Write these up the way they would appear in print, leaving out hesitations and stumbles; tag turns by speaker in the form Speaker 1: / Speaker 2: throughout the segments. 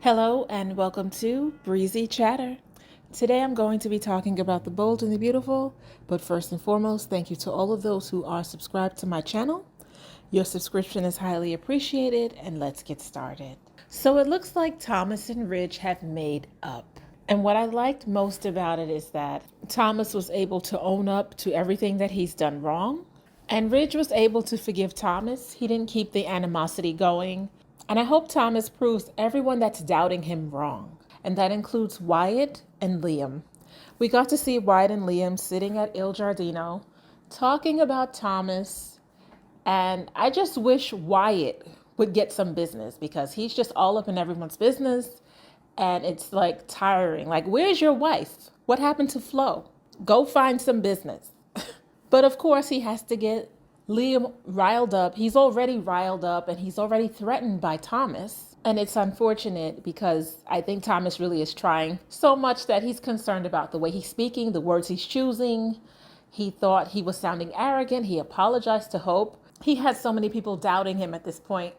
Speaker 1: Hello and welcome to Breezy Chatter. Today I'm going to be talking about the bold and the beautiful, but first and foremost, thank you to all of those who are subscribed to my channel. Your subscription is highly appreciated, and let's get started. So it looks like Thomas and Ridge have made up. And what I liked most about it is that Thomas was able to own up to everything that he's done wrong. And Ridge was able to forgive Thomas. He didn't keep the animosity going. And I hope Thomas proves everyone that's doubting him wrong. And that includes Wyatt and Liam. We got to see Wyatt and Liam sitting at Il Giardino talking about Thomas. And I just wish Wyatt would get some business because he's just all up in everyone's business. And it's like tiring. Like, where's your wife? What happened to Flo? Go find some business. But of course, he has to get Liam riled up. He's already riled up and he's already threatened by Thomas. And it's unfortunate because I think Thomas really is trying so much that he's concerned about the way he's speaking, the words he's choosing. He thought he was sounding arrogant. He apologized to Hope. He has so many people doubting him at this point.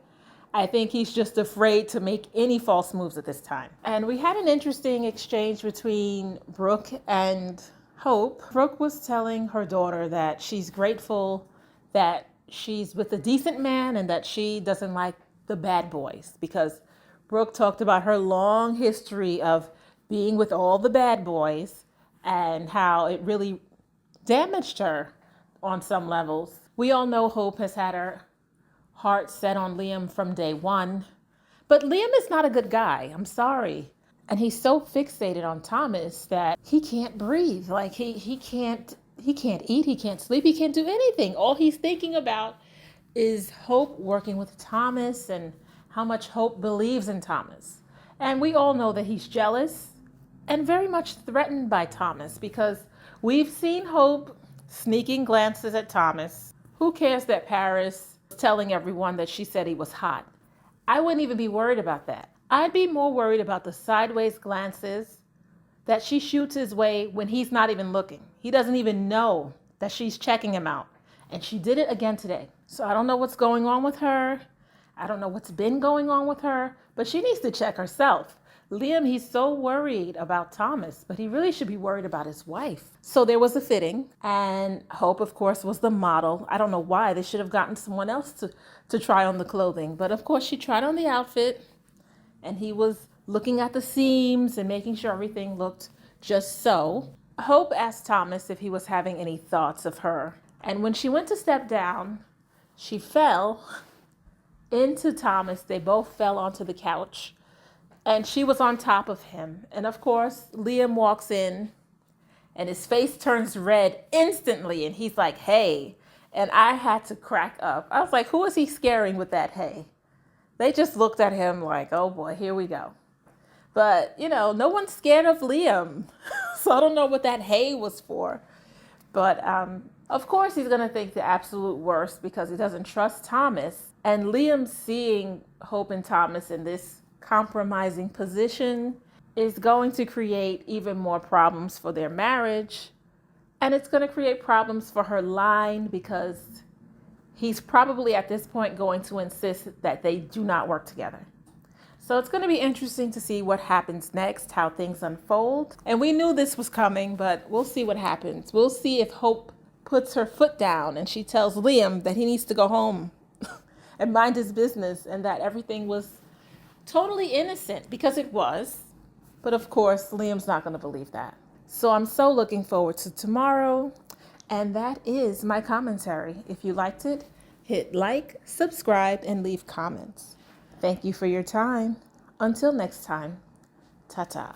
Speaker 1: I think he's just afraid to make any false moves at this time. And we had an interesting exchange between Brooke and Hope. Brooke was telling her daughter that she's grateful that she's with a decent man and that she doesn't like the bad boys, because Brooke talked about her long history of being with all the bad boys and how it really damaged her on some levels. We all know Hope has had her heart set on Liam from day one, but Liam is not a good guy. I'm sorry. And he's so fixated on Thomas that he can't breathe. Like he can't eat, he can't sleep, he can't do anything. All he's thinking about is Hope working with Thomas and how much Hope believes in Thomas. And we all know that he's jealous and very much threatened by Thomas because we've seen Hope sneaking glances at Thomas. Who cares that Paris was telling everyone that she said he was hot? I wouldn't even be worried about that. I'd be more worried about the sideways glances that she shoots his way when he's not even looking. He doesn't even know that she's checking him out. And she did it again today. So I don't know what's going on with her. I don't know what's been going on with her, but she needs to check herself. Liam, he's so worried about Thomas, but he really should be worried about his wife. So there was a fitting, and Hope, of course, was the model. I don't know why. They should have gotten someone else to try on the clothing. But of course, she tried on the outfit, and he was looking at the seams and making sure everything looked just so. Hope asked Thomas if he was having any thoughts of her. And when she went to step down, she fell into Thomas. They both fell onto the couch. And she was on top of him. And of course, Liam walks in and his face turns red instantly. And he's like, hey. And I had to crack up. I was like, who is he scaring with that hey? They just looked at him like, oh boy, here we go. But, no one's scared of Liam. So I don't know what that hey was for. But of course, he's going to think the absolute worst because he doesn't trust Thomas. And Liam seeing Hope and Thomas in this compromising position is going to create even more problems for their marriage. And it's going to create problems for her line because he's probably at this point going to insist that they do not work together. So it's going to be interesting to see what happens next, how things unfold. And we knew this was coming, but we'll see what happens. We'll see if Hope puts her foot down and she tells Liam that he needs to go home and mind his business and that everything was totally innocent, because it was. But of course, Liam's not going to believe that. So I'm so looking forward to tomorrow. And that is my commentary. If you liked it, hit like, subscribe, and leave comments. Thank you for your time. Until next time, ta-ta.